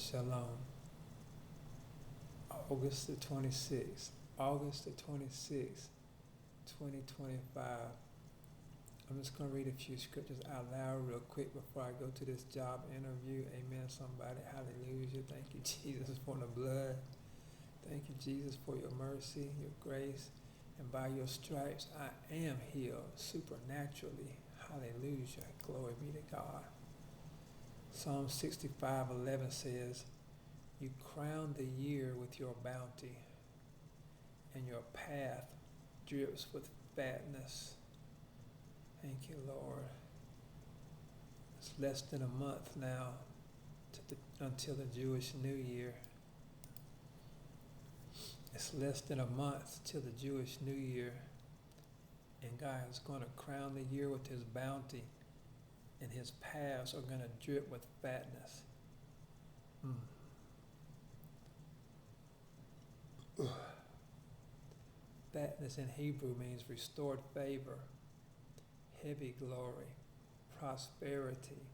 Shalom. August the 26th. August the 26th, 2025. I'm just going to read a few scriptures out loud real quick before I go to this job interview. Amen, somebody. Hallelujah. Thank you, Jesus, for the blood. Thank you, Jesus, for your mercy, your grace. And by your stripes, I am healed supernaturally. Hallelujah. Glory be to God. Psalm 65:11 says, "You crown the year with your bounty, and your path drips with fatness." Thank you, Lord. It's less than a month now until the Jewish New Year. It's less than a month till the Jewish New Year, and God is going to crown the year with his bounty, and his paths are going to drip with fatness. Fatness in Hebrew means restored favor, heavy glory, prosperity,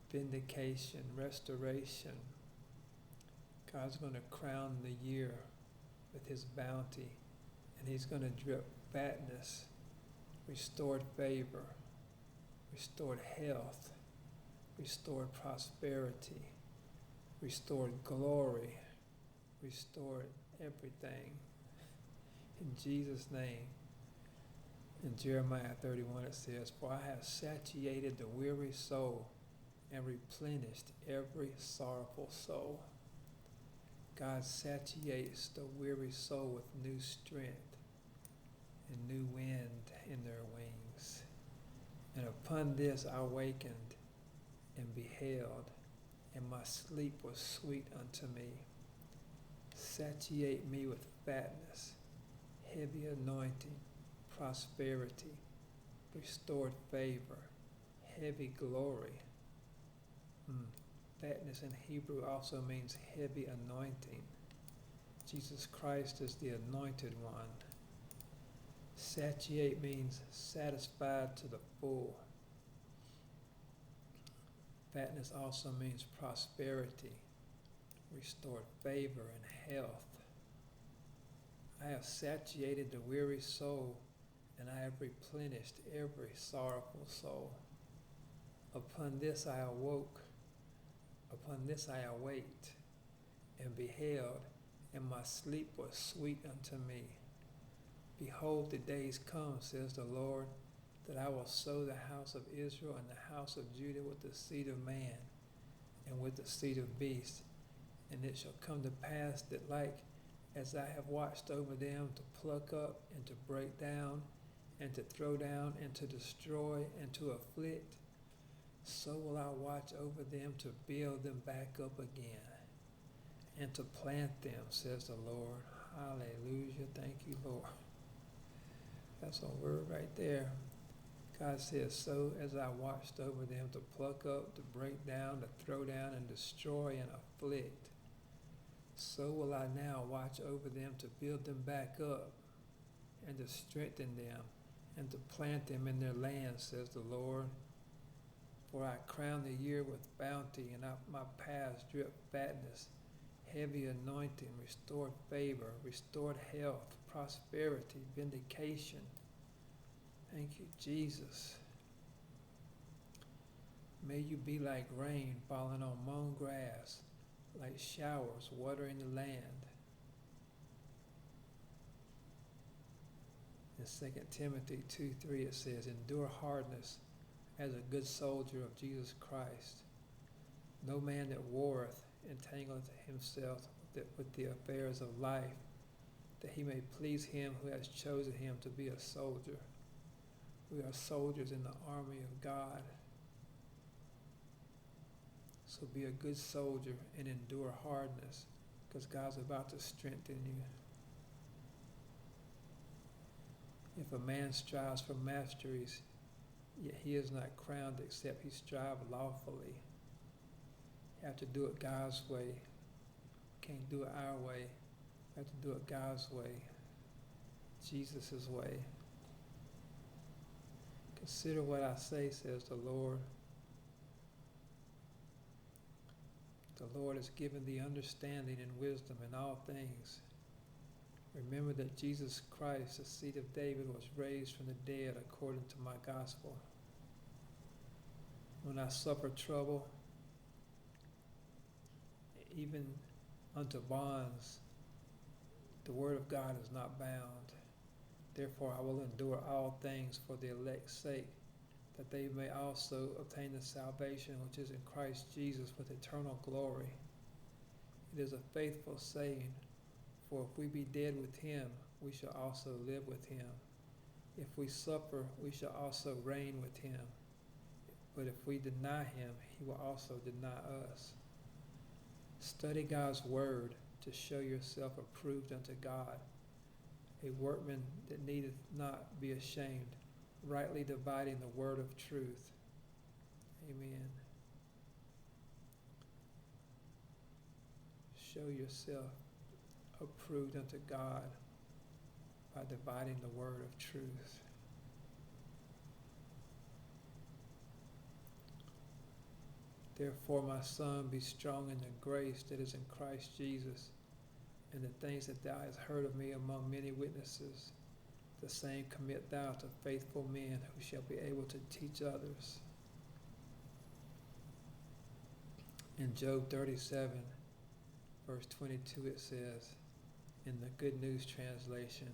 vindication, restoration. God's going to crown the year with his bounty, and he's going to drip fatness, restored favor, restored health, restored prosperity, restored glory, restored everything. In Jesus' name. In Jeremiah 31 it says, "For I have satiated the weary soul and replenished every sorrowful soul." God satiates the weary soul with new strength and new wind in their wings. "And upon this I awakened and beheld, and my sleep was sweet unto me." Satiate me with fatness, heavy anointing, prosperity, restored favor, heavy glory. Fatness in Hebrew also means heavy anointing. Jesus Christ is the anointed one. Satiate means satisfied to the full. Fatness also means prosperity, restored favor, and health. "I have satiated the weary soul, and I have replenished every sorrowful soul. Upon this I awoke, upon this I awaked, and beheld, and my sleep was sweet unto me. Behold, the days come, says the Lord, that I will sow the house of Israel and the house of Judah with the seed of man, and with the seed of beast. And it shall come to pass that like as I have watched over them to pluck up and to break down and to throw down and to destroy and to afflict, so will I watch over them to build them back up again and to plant them, says the Lord." Hallelujah. Thank you, Lord. That's a word right there. God says, "So as I watched over them to pluck up, to break down, to throw down, and destroy and afflict, so will I now watch over them to build them back up and to strengthen them and to plant them in their land, says the Lord. For I crown the year with bounty, and my paths drip fatness, heavy anointing, restored favor, restored health, prosperity, vindication." Thank you, Jesus. "May you be like rain falling on mown grass, like showers watering the land." In 2 Timothy 2:3 it says, "Endure hardness as a good soldier of Jesus Christ. No man that warreth entangleth himself with the affairs of life, that he may please him who has chosen him to be a soldier." We are soldiers in the army of God. So be a good soldier and endure hardness, because God's about to strengthen you. "If a man strives for masteries, yet he is not crowned except he strive lawfully." You have to do it God's way. Can't do it our way. We have to do it God's way, Jesus' way. "Consider what I say, says the Lord. The Lord has given thee understanding and wisdom in all things. Remember that Jesus Christ, the seed of David, was raised from the dead according to my gospel. When I suffer trouble, even unto bonds, the word of God is not bound. Therefore I will endure all things for the elect's sake, that they may also obtain the salvation which is in Christ Jesus with eternal glory. It is a faithful saying, for if we be dead with him, we shall also live with him. If we suffer, we shall also reign with him. But if we deny him, he will also deny us. Study God's word to show yourself approved unto God, a workman that needeth not be ashamed, rightly dividing the word of truth. Amen. Show yourself approved unto God by dividing the word of truth. Therefore, my son, be strong in the grace that is in Christ Jesus, and the things that thou hast heard of me among many witnesses, the same commit thou to faithful men who shall be able to teach others. In Job 37, verse 22, it says, in the Good News translation,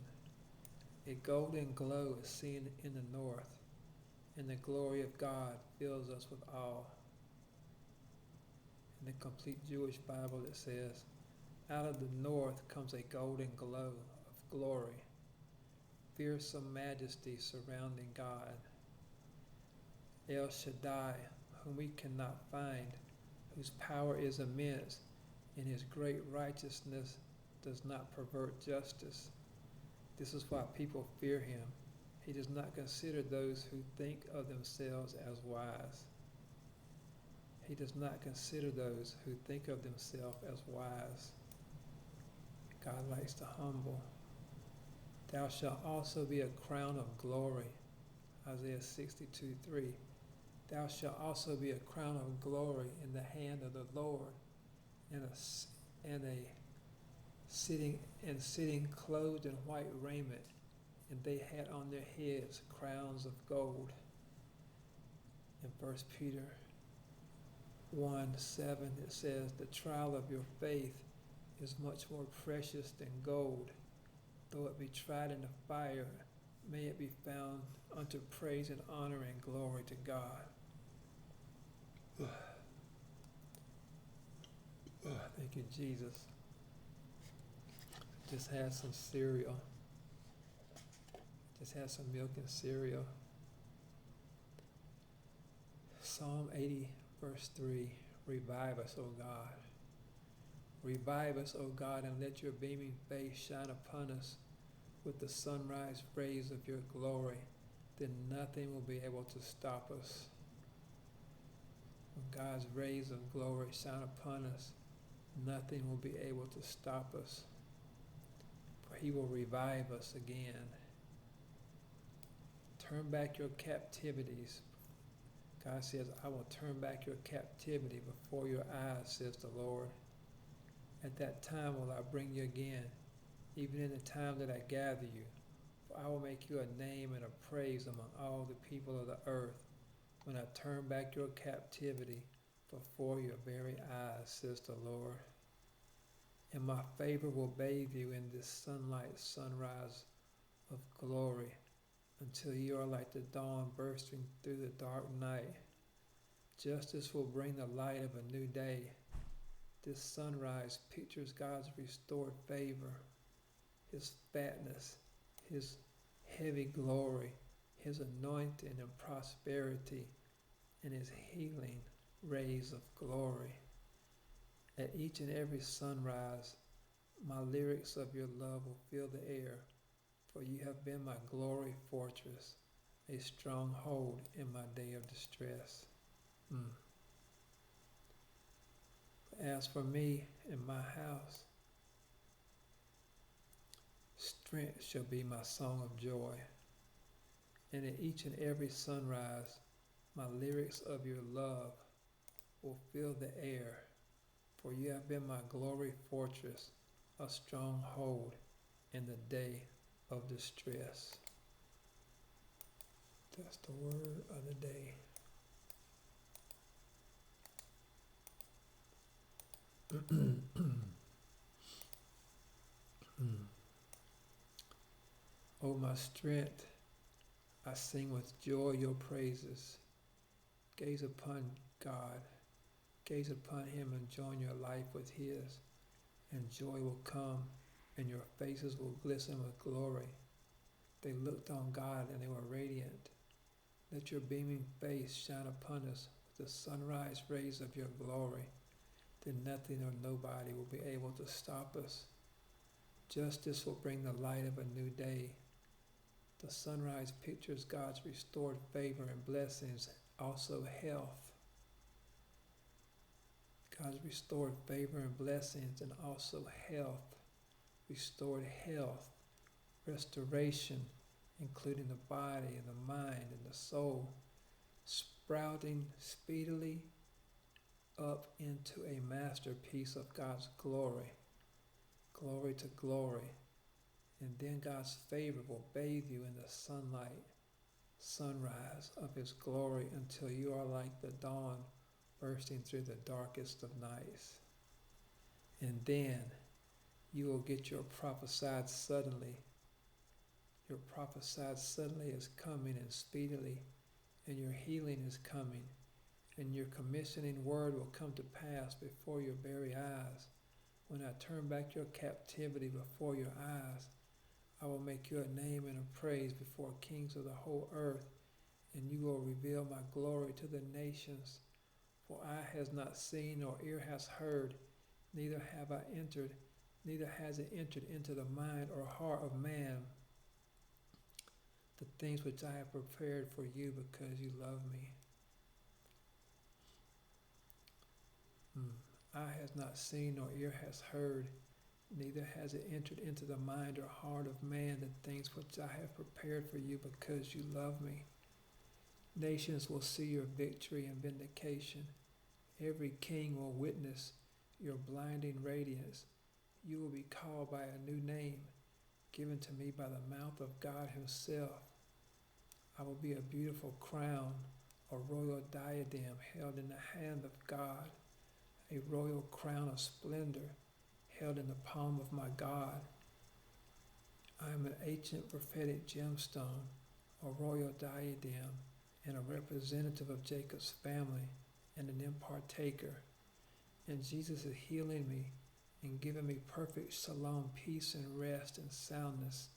a golden glow is seen in the north, and the glory of God fills us with awe. In the Complete Jewish Bible, it says, out of the north comes a golden glow of glory, fearsome majesty surrounding God. El Shaddai, whom we cannot find, whose power is immense, and his great righteousness does not pervert justice. This is why people fear him. He does not consider those who think of themselves as wise. He does not consider those who think of themselves as wise. God likes the humble. Thou shalt also be a crown of glory. Isaiah 62:3. Thou shalt also be a crown of glory in the hand of the Lord, and sitting clothed in white raiment, and they had on their heads crowns of gold. In 1 Peter 1:7, it says, the trial of your faith is much more precious than gold. Though it be tried in the fire, may it be found unto praise and honor and glory to God. Thank you, Jesus. Just had some cereal. Just had some milk and cereal. Psalm 80, verse 3. Revive us, O God. Revive us, O God, and let your beaming face shine upon us with the sunrise rays of your glory. Then nothing will be able to stop us. When God's rays of glory shine upon us, nothing will be able to stop us. For he will revive us again. Turn back your captivities. God says, I will turn back your captivity before your eyes, says the Lord. At that time will I bring you again, even in the time that I gather you. For I will make you a name and a praise among all the people of the earth, when I turn back your captivity before your very eyes, says the Lord. And my favor will bathe you in this sunrise of glory, until you are like the dawn bursting through the dark night. Justice will bring the light of a new day. This sunrise pictures God's restored favor, his fatness, his heavy glory, his anointing and prosperity, and his healing rays of glory. At each and every sunrise, my lyrics of your love will fill the air, for you have been my glory fortress, a stronghold in my day of distress. As for me and my house, strength shall be my song of joy. And at each and every sunrise, my lyrics of your love will fill the air, For you have been my glory fortress, a stronghold in the day of distress. That's the word of the day. O my strength, I sing with joy your praises. Gaze upon God, gaze upon him and join your life with his, and joy will come, and your faces will glisten with glory. They looked on God and they were radiant. Let your beaming face shine upon us with the sunrise rays of your glory. Then nothing or nobody will be able to stop us. Justice will bring the light of a new day. The sunrise pictures God's restored favor and blessings, also health. God's restored favor and blessings, and also health. Restored health, restoration, including the body and the mind and the soul, sprouting speedily up into a masterpiece of God's glory, glory to glory. And then God's favor will bathe you in the sunrise of his glory until you are like the dawn bursting through the darkest of nights. And then you will get your prophesied suddenly. Your prophesied suddenly is coming and speedily, and your healing is coming, and your commissioning word will come to pass before your very eyes. When I turn back your captivity before your eyes, I will make you a name and a praise before kings of the whole earth, and you will reveal my glory to the nations. For eye has not seen nor ear has heard, neither has it entered into the mind or heart of man, the things which I have prepared for you because you love me. Eye has not seen nor ear has heard, neither has it entered into the mind or heart of man the things which I have prepared for you because you love me. Nations will see your victory and vindication. Every king will witness your blinding radiance. You will be called by a new name, given to me by the mouth of God himself. I will be a beautiful crown, a royal diadem held in the hand of God, a royal crown of splendor held in the palm of my God. I am an ancient prophetic gemstone, a royal diadem, and a representative of Jacob's family, and an impartaker. And Jesus is healing me and giving me perfect shalom, peace and rest and soundness,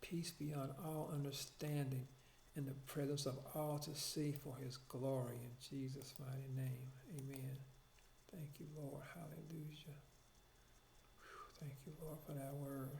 peace beyond all understanding, in the presence of all to see for his glory. In Jesus' mighty name, amen. Thank you, Lord. Hallelujah. Thank you, Lord, for that word.